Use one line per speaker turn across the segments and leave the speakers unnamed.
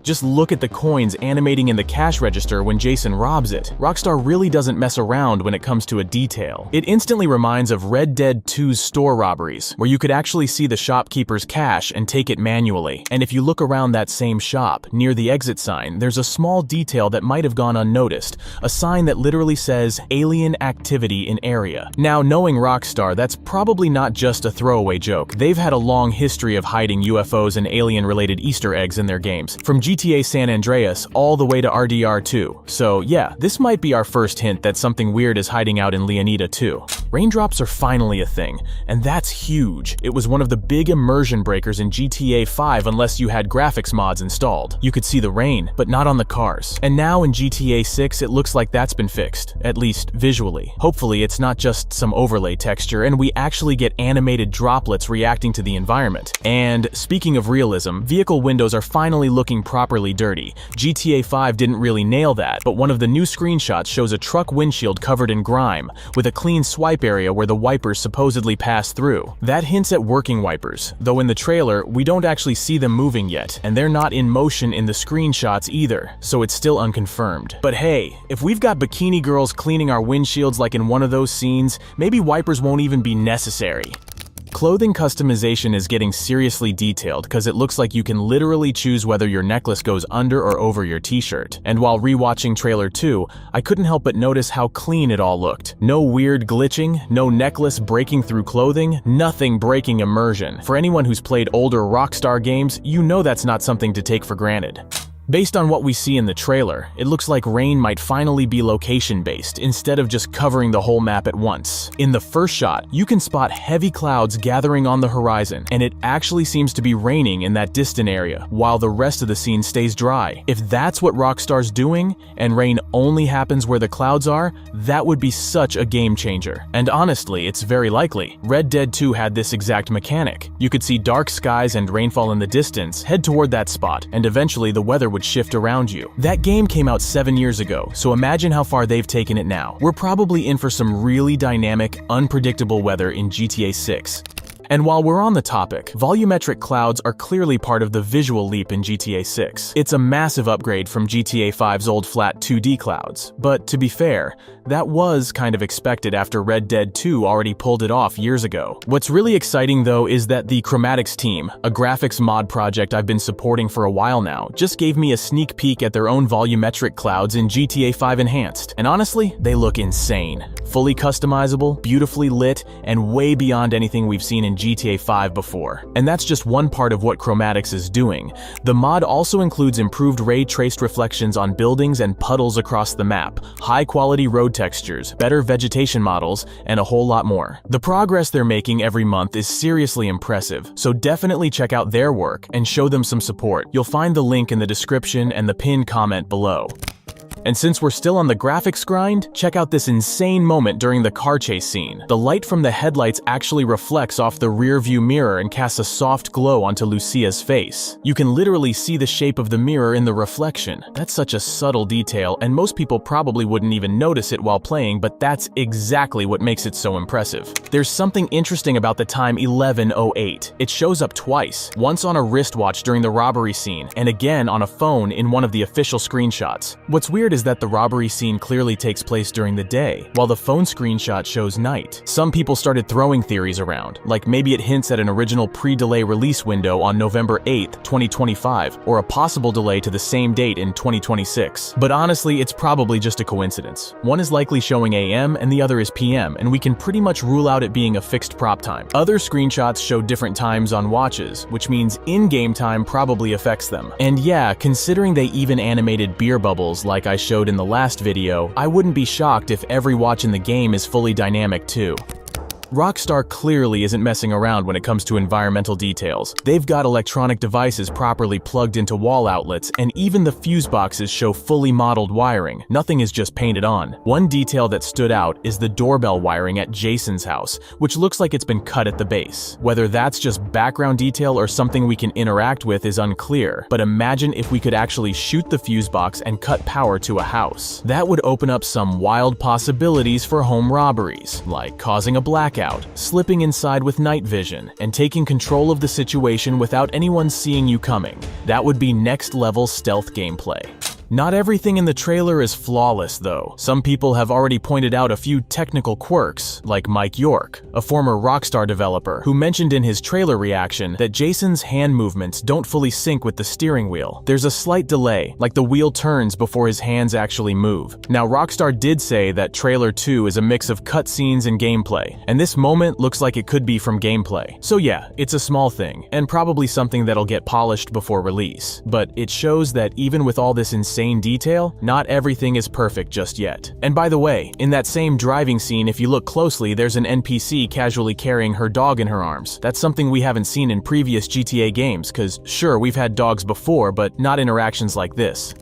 Just look at the coins animating in the cash register when Jason robs it. Rockstar really doesn't mess around when it comes to a detail. It instantly reminds of Red Dead 2's store robberies, where you could actually see the shopkeeper's cash and take it manually. And if you look around that same shop, near the exit sign, there's a small detail that might have gone unnoticed, a sign that literally says alien activity in area. Now, knowing Rockstar, that's probably not just a throwaway joke. They've had a long history of hiding UFOs and alien-related Easter eggs in their games, from GTA San Andreas all the way to RDR 2. So yeah, this might be our first hint that something weird is hiding out in Leonida too. Raindrops are finally a thing, and that's huge. It was one of the big immersion breakers in GTA 5 unless you had graphics mods installed. You could see the rain, but not on the cars. And now in GTA 6, it looks like that's been fixed, at least visually. Hopefully it's not just some overlay texture and we actually get animated droplets reacting to the environment. And speaking of realism, vehicle windows are finally looking properly dirty. GTA 5 didn't really nail that, but one of the new screenshots shows a truck windshield covered in grime, with a clean swipe area where the wipers supposedly pass through. That hints at working wipers, though in the trailer, we don't actually see them moving yet, and they're not in motion in the screenshots either, so it's still unconfirmed. But hey, if we've got bikini girls cleaning our windshields like in one of those scenes, maybe wipers won't even be necessary. Clothing customization is getting seriously detailed because it looks like you can literally choose whether your necklace goes under or over your t-shirt. And while rewatching trailer 2, I couldn't help but notice how clean it all looked. No weird glitching, no necklace breaking through clothing, nothing breaking immersion. For anyone who's played older Rockstar games, you know that's not something to take for granted. Based on what we see in the trailer, it looks like rain might finally be location-based instead of just covering the whole map at once. In the first shot, you can spot heavy clouds gathering on the horizon, and it actually seems to be raining in that distant area, while the rest of the scene stays dry. If that's what Rockstar's doing, and rain only happens where the clouds are, that would be such a game changer. And honestly, it's very likely. Red Dead 2 had this exact mechanic. You could see dark skies and rainfall in the distance, head toward that spot, and eventually the weather would shift around you. That game came out 7 years ago, so imagine how far they've taken it now. We're probably in for some really dynamic, unpredictable weather in GTA 6. And while we're on the topic, volumetric clouds are clearly part of the visual leap in GTA 6. It's a massive upgrade from GTA 5's old flat 2D clouds. But to be fair, that was kind of expected after Red Dead 2 already pulled it off years ago. What's really exciting though is that the Chromatics team, a graphics mod project I've been supporting for a while now, just gave me a sneak peek at their own volumetric clouds in GTA 5 Enhanced. And honestly, they look insane. Fully customizable, beautifully lit, and way beyond anything we've seen in GTA 5 before. And that's just one part of what Chromatics is doing. The mod also includes improved ray-traced reflections on buildings and puddles across the map, high-quality road textures, better vegetation models, and a whole lot more. The progress they're making every month is seriously impressive, so definitely check out their work and show them some support. You'll find the link in the description and the pinned comment below. And since we're still on the graphics grind, check out this insane moment during the car chase scene. The light from the headlights actually reflects off the rear view mirror and casts a soft glow onto Lucia's face. You can literally see the shape of the mirror in the reflection. That's such a subtle detail, and most people probably wouldn't even notice it while playing, but that's exactly what makes it so impressive. There's something interesting about the time 11:08. It shows up twice, once on a wristwatch during the robbery scene, and again on a phone in one of the official screenshots. What's weird is that the robbery scene clearly takes place during the day, while the phone screenshot shows night. Some people started throwing theories around, like maybe it hints at an original pre-delay release window on November 8th, 2025, or a possible delay to the same date in 2026. But honestly, it's probably just a coincidence. One is likely showing AM and the other is PM, and we can pretty much rule out it being a fixed prop time. Other screenshots show different times on watches, which means in-game time probably affects them. And yeah, considering they even animated beer bubbles like I showed in the last video, I wouldn't be shocked if every watch in the game is fully dynamic too. Rockstar clearly isn't messing around when it comes to environmental details. They've got electronic devices properly plugged into wall outlets, and even the fuse boxes show fully modeled wiring. Nothing is just painted on. One detail that stood out is the doorbell wiring at Jason's house, which looks like it's been cut at the base. Whether that's just background detail or something we can interact with is unclear, but imagine if we could actually shoot the fuse box and cut power to a house. That would open up some wild possibilities for home robberies, like causing a blackout blackout, slipping inside with night vision, and taking control of the situation without anyone seeing you coming. That would be next-level stealth gameplay. Not everything in the trailer is flawless, though. Some people have already pointed out a few technical quirks, like Mike York, a former Rockstar developer, who mentioned in his trailer reaction that Jason's hand movements don't fully sync with the steering wheel. There's a slight delay, like the wheel turns before his hands actually move. Now, Rockstar did say that Trailer 2 is a mix of cutscenes and gameplay, and this moment looks like it could be from gameplay. So yeah, it's a small thing, and probably something that'll get polished before release. But it shows that even with all this insane detail, not everything is perfect just yet. And by the way, in that same driving scene, if you look closely, there's an NPC casually carrying her dog in her arms. That's something we haven't seen in previous GTA games, cause sure, we've had dogs before, but not interactions like this.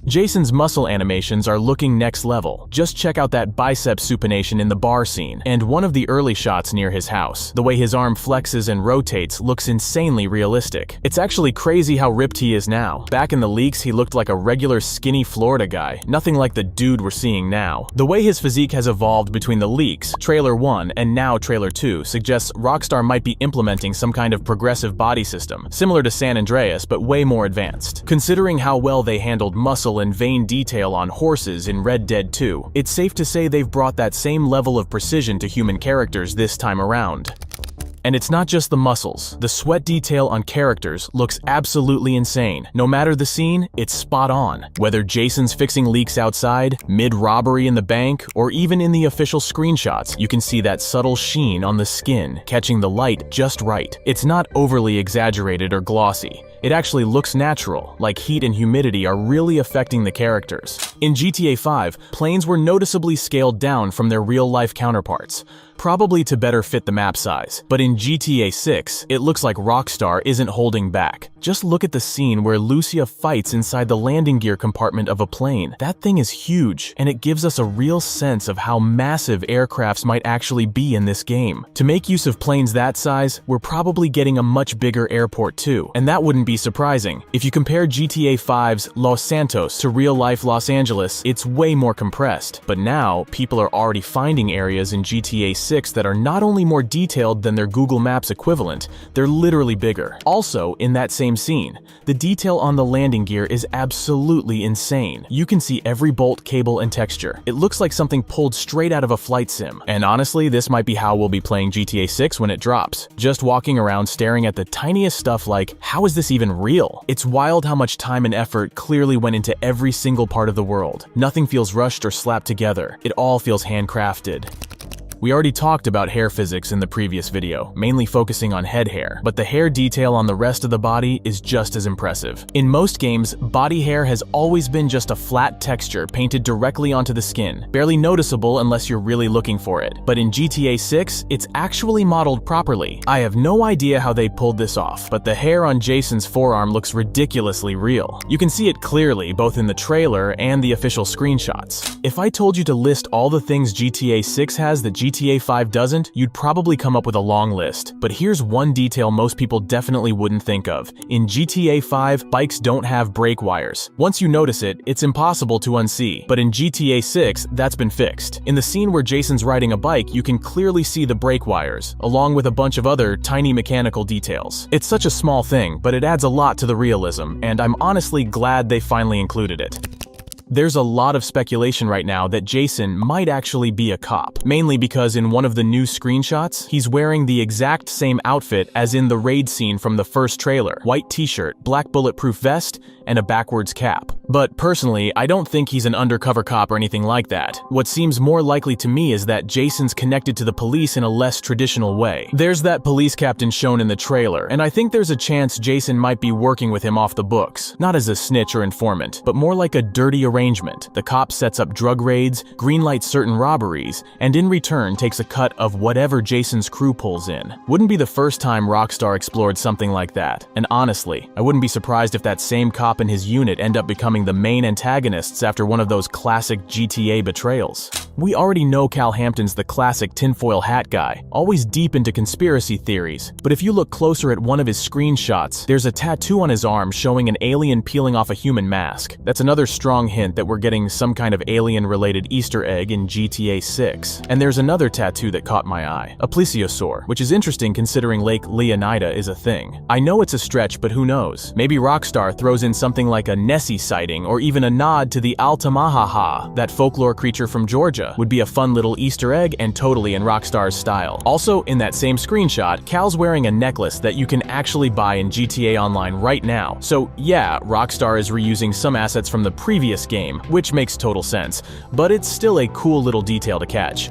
Jason's muscle animations are looking next level. Just check out that bicep supination in the bar scene, and one of the early shots near his house. The way his arm flexes and rotates looks insanely realistic. It's actually crazy how ripped he is now. Back in the leaks, he looked like a regular skinny Florida guy, nothing like the dude we're seeing now. The way his physique has evolved between the leaks, Trailer 1, and now Trailer 2 suggests Rockstar might be implementing some kind of progressive body system, similar to San Andreas but way more advanced. Considering how well they handled muscle and vein detail on horses in Red Dead 2, it's safe to say they've brought that same level of precision to human characters this time around. And it's not just the muscles. The sweat detail on characters looks absolutely insane. No matter the scene, it's spot on. Whether Jason's fixing leaks outside, mid-robbery in the bank, or even in the official screenshots, you can see that subtle sheen on the skin, catching the light just right. It's not overly exaggerated or glossy. It actually looks natural, like heat and humidity are really affecting the characters. In GTA 5, planes were noticeably scaled down from their real-life counterparts, probably to better fit the map size. But in GTA 6, it looks like Rockstar isn't holding back. Just look at the scene where Lucia fights inside the landing gear compartment of a plane. That thing is huge, and it gives us a real sense of how massive aircrafts might actually be in this game. To make use of planes that size, we're probably getting a much bigger airport too, and that wouldn't be surprising. If you compare GTA 5's Los Santos to real-life Los Angeles, it's way more compressed. But now, people are already finding areas in GTA 6 that are not only more detailed than their Google Maps equivalent, they're literally bigger. Also, in that same scene, the detail on the landing gear is absolutely insane. You can see every bolt, cable, and texture. It looks like something pulled straight out of a flight sim. And honestly, this might be how we'll be playing GTA 6 when it drops. Just walking around staring at the tiniest stuff like, how is this even real? It's wild how much time and effort clearly went into every single part of the world. Nothing feels rushed or slapped together. It all feels handcrafted. We already talked about hair physics in the previous video, mainly focusing on head hair, but the hair detail on the rest of the body is just as impressive. In most games, body hair has always been just a flat texture painted directly onto the skin, barely noticeable unless you're really looking for it. But in GTA 6, it's actually modeled properly. I have no idea how they pulled this off, but the hair on Jason's forearm looks ridiculously real. You can see it clearly both in the trailer and the official screenshots. If I told you to list all the things GTA 6 has that GTA 5 doesn't, you'd probably come up with a long list. But here's one detail most people definitely wouldn't think of. In GTA 5, bikes don't have brake wires. Once you notice it, it's impossible to unsee. But in GTA 6, that's been fixed. In the scene where Jason's riding a bike, you can clearly see the brake wires, along with a bunch of other tiny mechanical details. It's such a small thing, but it adds a lot to the realism, and I'm honestly glad they finally included it. There's a lot of speculation right now that Jason might actually be a cop, mainly because in one of the new screenshots, he's wearing the exact same outfit as in the raid scene from the first trailer: white t-shirt, black bulletproof vest, and a backwards cap. But personally, I don't think he's an undercover cop or anything like that. What seems more likely to me is that Jason's connected to the police in a less traditional way. There's that police captain shown in the trailer, and I think there's a chance Jason might be working with him off the books, not as a snitch or informant, but more like a dirty arrangement. The cop sets up drug raids, greenlights certain robberies, and in return takes a cut of whatever Jason's crew pulls in. Wouldn't be the first time Rockstar explored something like that, and honestly, I wouldn't be surprised if that same cop and his unit end up becoming becoming the main antagonists after one of those classic GTA betrayals. We already know Cal Hampton's the classic tinfoil hat guy, always deep into conspiracy theories, but if you look closer at one of his screenshots, there's a tattoo on his arm showing an alien peeling off a human mask. That's another strong hint that we're getting some kind of alien-related Easter egg in GTA 6. And there's another tattoo that caught my eye, a plesiosaur, which is interesting considering Lake Leonida is a thing. I know it's a stretch, but who knows? Maybe Rockstar throws in something like a Nessie sighting or even a nod to the Altamaha, that folklore creature from Georgia. Would be a fun little Easter egg and totally in Rockstar's style. Also, in that same screenshot, Cal's wearing a necklace that you can actually buy in GTA Online right now. So yeah, Rockstar is reusing some assets from the previous game, which makes total sense, but it's still a cool little detail to catch.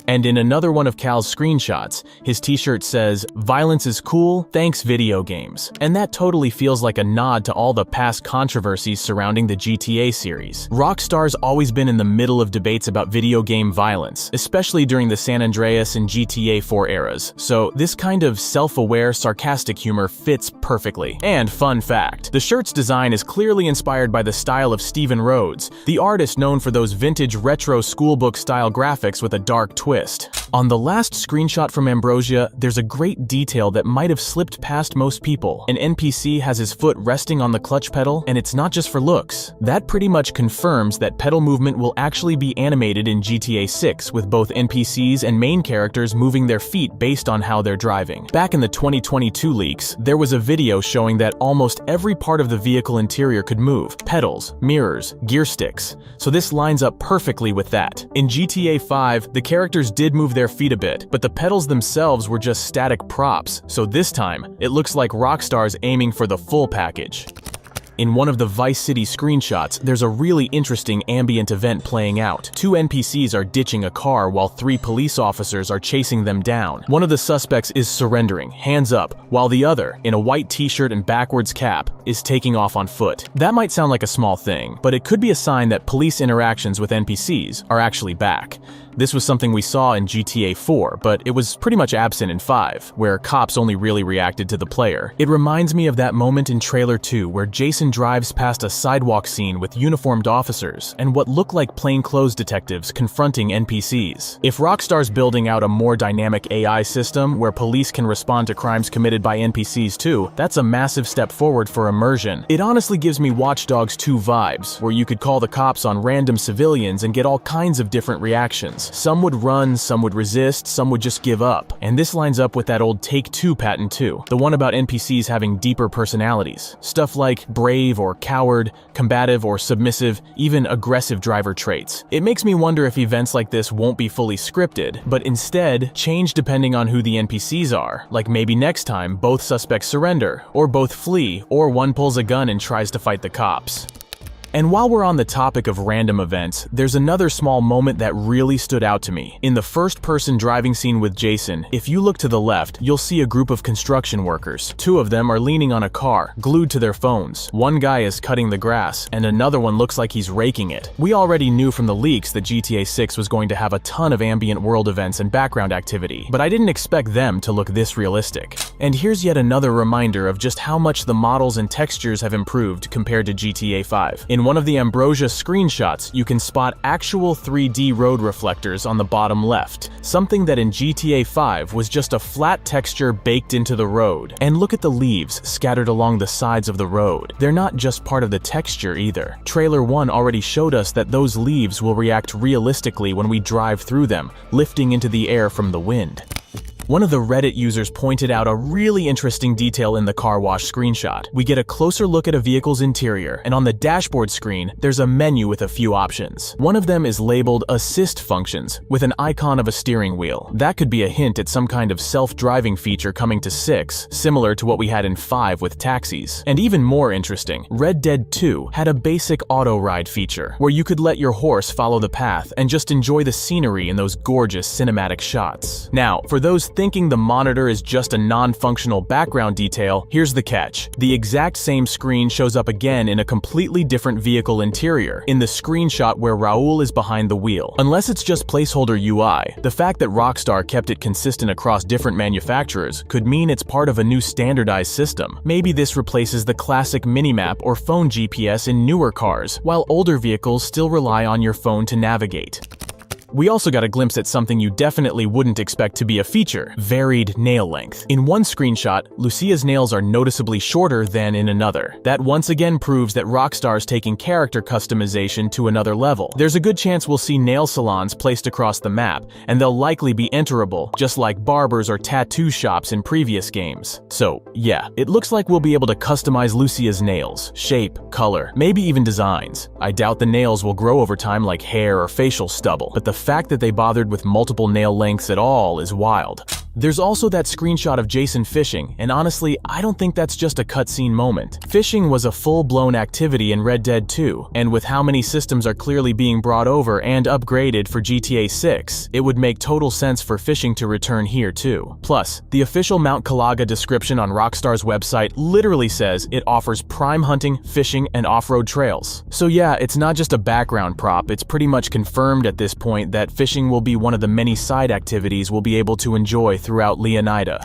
And in another one of Cal's screenshots, his t-shirt says, "Violence is cool, thanks video games." And that totally feels like a nod to all the past controversies surrounding the GTA series. Rockstar's always been in the middle of debates about video game violence, especially during the San Andreas and GTA 4 eras, so this kind of self-aware, sarcastic humor fits perfectly. And fun fact, the shirt's design is clearly inspired by the style of Stephen Rhodes, the artist known for those vintage retro schoolbook-style graphics with a dark twist. On the last screenshot from Ambrosia, there's a great detail that might have slipped past most people. An NPC has his foot resting on the clutch pedal, and it's not just for looks. That pretty much confirms that pedal movement will actually be animated in GTA 6, with both NPCs and main characters moving their feet based on how they're driving. Back in the 2022 leaks, there was a video showing that almost every part of the vehicle interior could move: pedals, mirrors, gear sticks. So this lines up perfectly with that. In GTA 5, the characters did move their feet a bit, but the pedals themselves were just static props, so this time, it looks like Rockstar's aiming for the full package. In one of the Vice City screenshots, there's a really interesting ambient event playing out. Two NPCs are ditching a car while three police officers are chasing them down. One of the suspects is surrendering, hands up, while the other, in a white t-shirt and backwards cap, is taking off on foot. That might sound like a small thing, but it could be a sign that police interactions with NPCs are actually back. This was something we saw in GTA 4, but it was pretty much absent in 5, where cops only really reacted to the player. It reminds me of that moment in Trailer 2 where Jason drives past a sidewalk scene with uniformed officers and what look like plainclothes detectives confronting NPCs. If Rockstar's building out a more dynamic AI system where police can respond to crimes committed by NPCs too, that's a massive step forward for immersion. It honestly gives me Watch Dogs 2 vibes, where you could call the cops on random civilians and get all kinds of different reactions. Some would run, some would resist, some would just give up. And this lines up with that old Take-Two patent too, the one about NPCs having deeper personalities. Stuff like brave or coward, combative or submissive, even aggressive driver traits. It makes me wonder if events like this won't be fully scripted, but instead change depending on who the NPCs are. Like maybe next time both suspects surrender, or both flee, or one pulls a gun and tries to fight the cops. And while we're on the topic of random events, there's another small moment that really stood out to me. In the first-person driving scene with Jason, if you look to the left, you'll see a group of construction workers. Two of them are leaning on a car, glued to their phones. One guy is cutting the grass, and another one looks like he's raking it. We already knew from the leaks that GTA 6 was going to have a ton of ambient world events and background activity, but I didn't expect them to look this realistic. And here's yet another reminder of just how much the models and textures have improved compared to GTA 5. In one of the Ambrosia screenshots, you can spot actual 3D road reflectors on the bottom left, something that in GTA 5 was just a flat texture baked into the road. And look at the leaves scattered along the sides of the road. They're not just part of the texture either. Trailer 1 already showed us that those leaves will react realistically when we drive through them, lifting into the air from the wind. One of the Reddit users pointed out a really interesting detail in the car wash screenshot. We get a closer look at a vehicle's interior, and on the dashboard screen, there's a menu with a few options. One of them is labeled Assist Functions, with an icon of a steering wheel. That could be a hint at some kind of self-driving feature coming to 6, similar to what we had in 5 with taxis. And even more interesting, Red Dead 2 had a basic auto ride feature, where you could let your horse follow the path and just enjoy the scenery in those gorgeous cinematic shots. Now, for those thinking the monitor is just a non-functional background detail, here's the catch. The exact same screen shows up again in a completely different vehicle interior, in the screenshot where Raul is behind the wheel. Unless it's just placeholder UI, the fact that Rockstar kept it consistent across different manufacturers could mean it's part of a new standardized system. Maybe this replaces the classic minimap or phone GPS in newer cars, while older vehicles still rely on your phone to navigate. We also got a glimpse at something you definitely wouldn't expect to be a feature: varied nail length. In one screenshot, Lucia's nails are noticeably shorter than in another. That once again proves that Rockstar's taking character customization to another level. There's a good chance we'll see nail salons placed across the map, and they'll likely be enterable, just like barbers or tattoo shops in previous games. So, yeah, it looks like we'll be able to customize Lucia's nails, shape, color, maybe even designs. I doubt the nails will grow over time like hair or facial stubble, but the fact that they bothered with multiple nail lengths at all is wild. There's also that screenshot of Jason fishing, and honestly, I don't think that's just a cutscene moment. Fishing was a full-blown activity in Red Dead 2, and with how many systems are clearly being brought over and upgraded for GTA 6, it would make total sense for fishing to return here too. Plus, the official Mount Calaga description on Rockstar's website literally says it offers prime hunting, fishing, and off-road trails. So yeah, it's not just a background prop, it's pretty much confirmed at this point that fishing will be one of the many side activities we'll be able to enjoy throughout Leonida.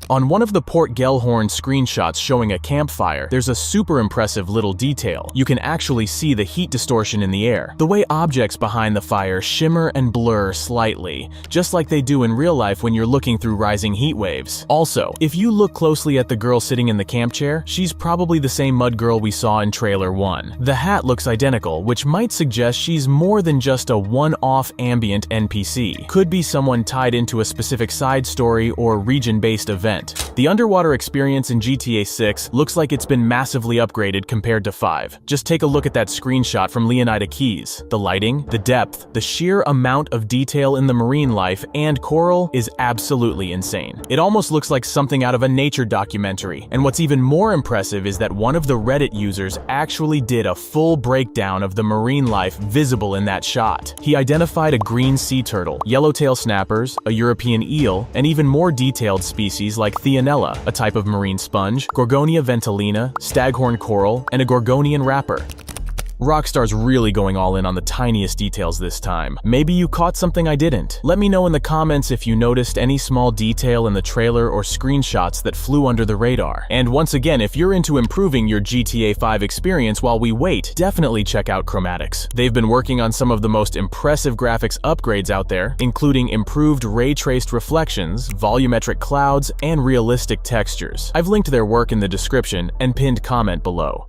On one of the Port Gellhorn screenshots showing a campfire, there's a super impressive little detail. You can actually see the heat distortion in the air. The way objects behind the fire shimmer and blur slightly, just like they do in real life when you're looking through rising heat waves. Also, if you look closely at the girl sitting in the camp chair, she's probably the same mud girl we saw in trailer 1. The hat looks identical, which might suggest she's more than just a one-off ambient NPC. Could be someone tied into a specific side story or region-based event. The underwater experience in GTA 6 looks like it's been massively upgraded compared to 5. Just take a look at that screenshot from Leonida Keys. The lighting, the depth, the sheer amount of detail in the marine life and coral is absolutely insane. It almost looks like something out of a nature documentary, and what's even more impressive is that one of the Reddit users actually did a full breakdown of the marine life visible in that shot. He identified a green sea turtle, yellowtail snappers, a European eel, and even more detailed species like Theanella, a type of marine sponge, Gorgonia ventellina, staghorn coral, and a Gorgonian wrapper. Rockstar's really going all in on the tiniest details this time. Maybe you caught something I didn't. Let me know in the comments if you noticed any small detail in the trailer or screenshots that flew under the radar. And once again, if you're into improving your GTA 5 experience while we wait, definitely check out Chromatics. They've been working on some of the most impressive graphics upgrades out there, including improved ray-traced reflections, volumetric clouds, and realistic textures. I've linked their work in the description and pinned comment below.